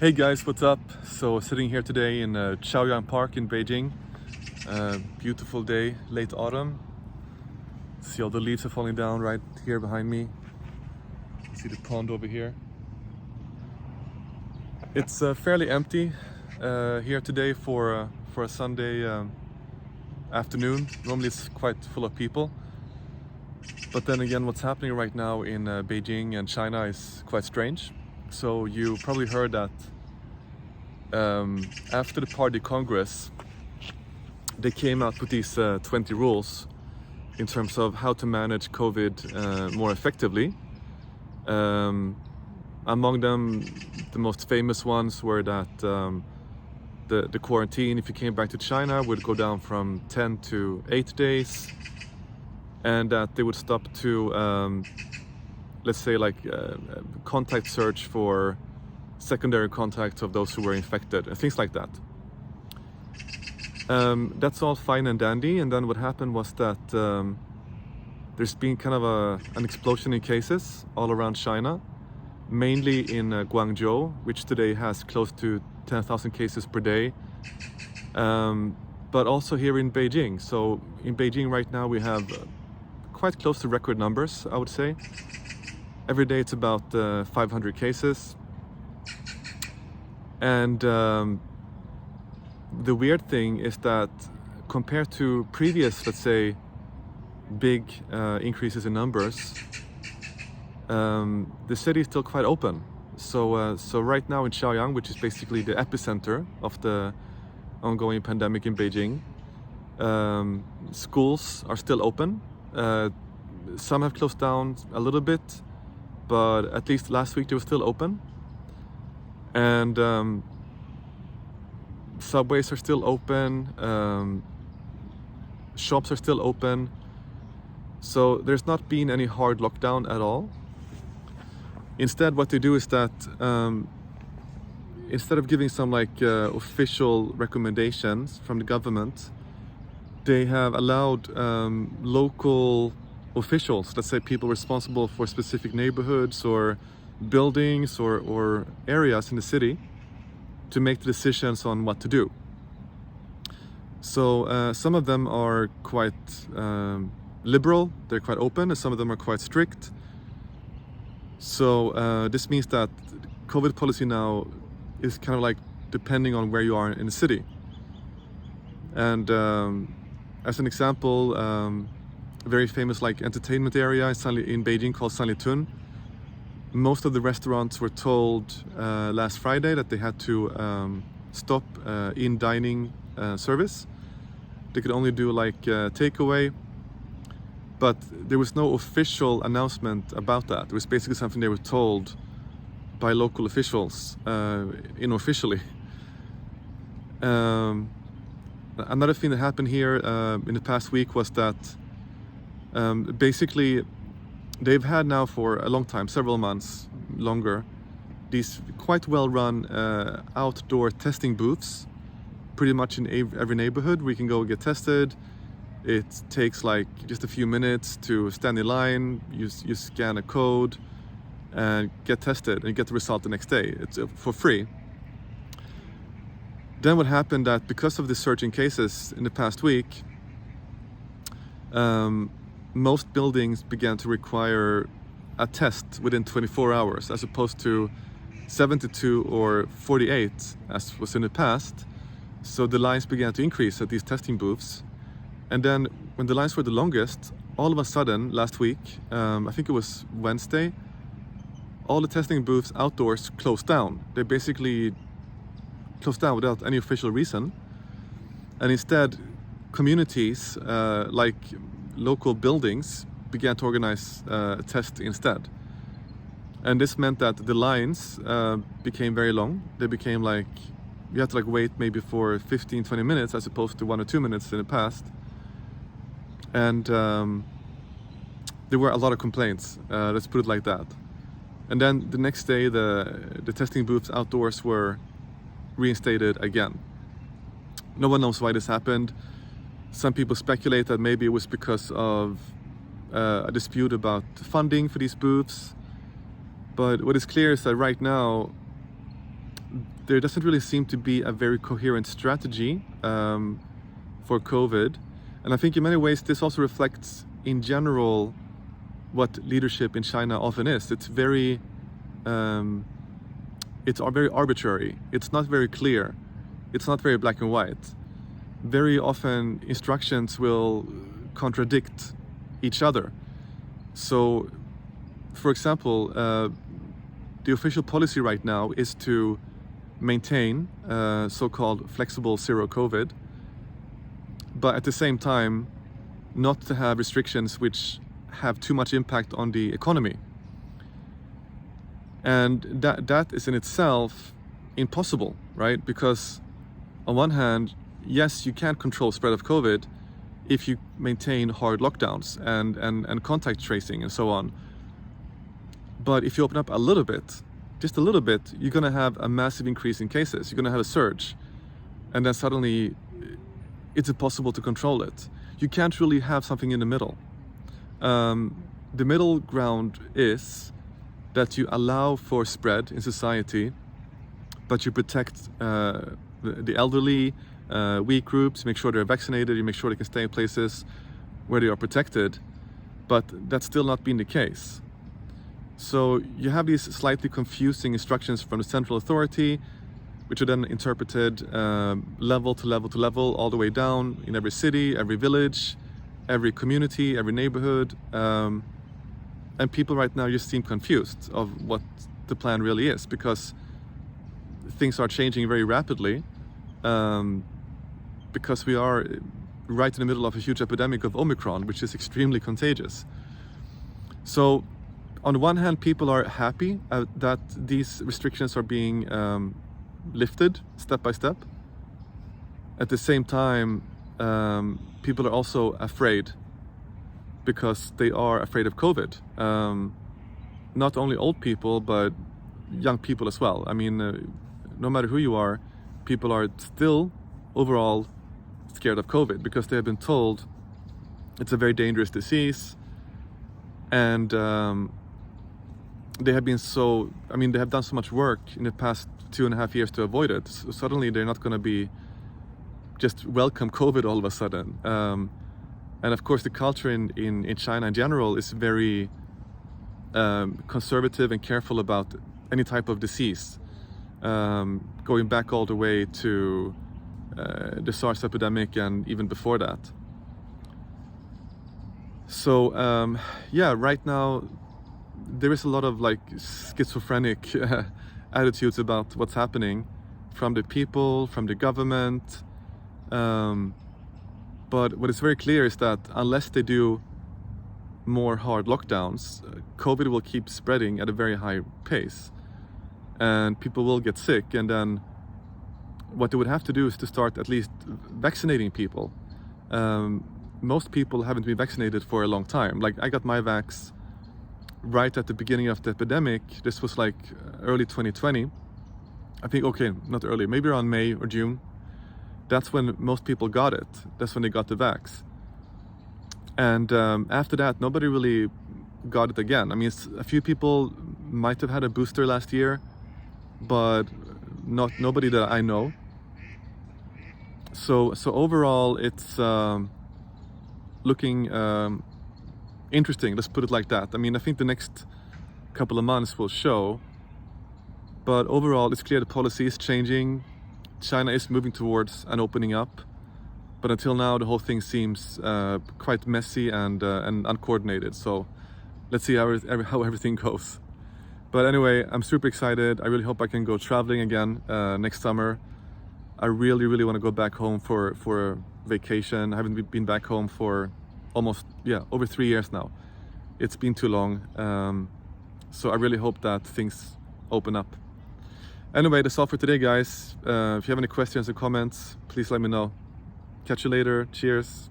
Hey guys, what's up? So sitting here today in Chaoyang Park in Beijing. Beautiful day, late autumn. See all the leaves are falling down right here behind me. See the pond over here. It's fairly empty here today for a Sunday afternoon. Normally it's quite full of people. But then again, what's happening right now in Beijing and China is quite strange. So you probably heard that after the Party Congress, they came out with these 20 rules in terms of how to manage COVID more effectively. Among them, the most famous ones were that the quarantine, if you came back to China, would go down from 10 to 8 days, and that they would stop to, let's say, like contact search for secondary contacts of those who were infected and things like that. That's all fine and dandy, and then what happened was that there's been kind of an explosion in cases all around China, mainly in Guangzhou, which today has close to 10,000 cases per day, but also here in Beijing. So in Beijing right now we have quite close to record numbers, I would say. Every day it's about 500 cases. And the weird thing is that compared to previous, let's say, big increases in numbers, the city is still quite open. So right now in Chaoyang, which is basically the epicenter of the ongoing pandemic in Beijing, schools are still open. Some have closed down a little bit, but at least last week they were still open. And subways are still open, shops are still open, so there's not been any hard lockdown at all. Instead, what they do is that instead of giving some official recommendations from the government, they have allowed local officials, let's say people responsible for specific neighborhoods or buildings or areas in the city, to make the decisions on what to do. So some of them are quite liberal, they're quite open, and some of them are quite strict. So this means that COVID policy now is kind of like depending on where you are in the city. And as an example, a very famous entertainment area in Beijing called Sanlitun. Most of the restaurants were told last Friday that they had to stop in dining service. They could only do takeaway, but there was no official announcement about that. It was basically something they were told by local officials unofficially. Another thing that happened here in the past week was that basically they've had now for a long time, several months longer, these quite well-run outdoor testing booths, pretty much in every neighborhood where you can go get tested. It takes just a few minutes to stand in line, you scan a code and get tested, and you get the result the next day. It's for free. Then what happened that because of the surge in cases in the past week, most buildings began to require a test within 24 hours as opposed to 72 or 48 as was in the past. So the lines began to increase at these testing booths. And then when the lines were the longest, all of a sudden last week, I think it was Wednesday, all the testing booths outdoors closed down. They basically closed down without any official reason. And instead, communities like local buildings began to organize a test instead. And this meant that the lines became very long. They became you had to wait maybe for 15-20 minutes as opposed to 1 or 2 minutes in the past. And there were a lot of complaints, let's put it like that. And then the next day the testing booths outdoors were reinstated again. No one knows why this happened. Some people speculate that maybe it was because of a dispute about funding for these booths. But what is clear is that right now there doesn't really seem to be a very coherent strategy for COVID. And I think in many ways this also reflects in general what leadership in China often is. It's very arbitrary. It's not very clear. It's not very black and white. Very often instructions will contradict each other. So, for example, the official policy right now is to maintain so-called flexible zero COVID, but at the same time not to have restrictions which have too much impact on the economy. And that is in itself impossible, right? Because on one hand, yes, you can't control spread of COVID if you maintain hard lockdowns and contact tracing and so on. But if you open up a little bit, just a little bit, you're going to have a massive increase in cases. You're going to have a surge. And then suddenly it's impossible to control it. You can't really have something in the middle. The middle ground is that you allow for spread in society, but you protect the elderly, weak groups, make sure they're vaccinated, you make sure they can stay in places where they are protected, but that's still not been the case. So you have these slightly confusing instructions from the central authority, which are then interpreted level to level to level, all the way down in every city, every village, every community, every neighborhood. And people right now just seem confused of what the plan really is, because things are changing very rapidly, because we are right in the middle of a huge epidemic of Omicron, which is extremely contagious. So on the one hand, people are happy that these restrictions are being lifted step by step. At the same time, people are also afraid, because they are afraid of COVID. Not only old people, but young people as well. I mean, no matter who you are, people are still overall scared of COVID, because they have been told it's a very dangerous disease. And they have been they have done so much work in the past 2.5 years to avoid it. So suddenly they're not going to be just welcome COVID all of a sudden. And of course, the culture in China in general is very conservative and careful about any type of disease, going back all the way to the SARS epidemic and even before that. So yeah, right now there is a lot of like schizophrenic attitudes about what's happening from the people, from the government. But what is very clear is that unless they do more hard lockdowns, COVID will keep spreading at a very high pace, and people will get sick. And then what they would have to do is to start at least vaccinating people. Most people haven't been vaccinated for a long time. Like, I got my vax right at the beginning of the epidemic. This was like early 2020. I think, okay, not early, maybe around May or June. That's when most people got it. That's when they got the vax. And after that, nobody really got it again. I mean, a few people might have had a booster last year, but nobody that I know. So overall, it's looking interesting. Let's put it like that. I mean, I think the next couple of months will show. But overall, it's clear the policy is changing. China is moving towards an opening up, but until now the whole thing seems quite messy and uncoordinated. So let's see how everything goes. But anyway, I'm super excited. I really hope I can go traveling again next summer. I really want to go back home for a vacation. I haven't been back home for almost over 3 years now. It's been too long. So I really hope that things open up. Anyway, that's all for today, guys. If you have any questions or comments, please let me know. Catch you later. Cheers.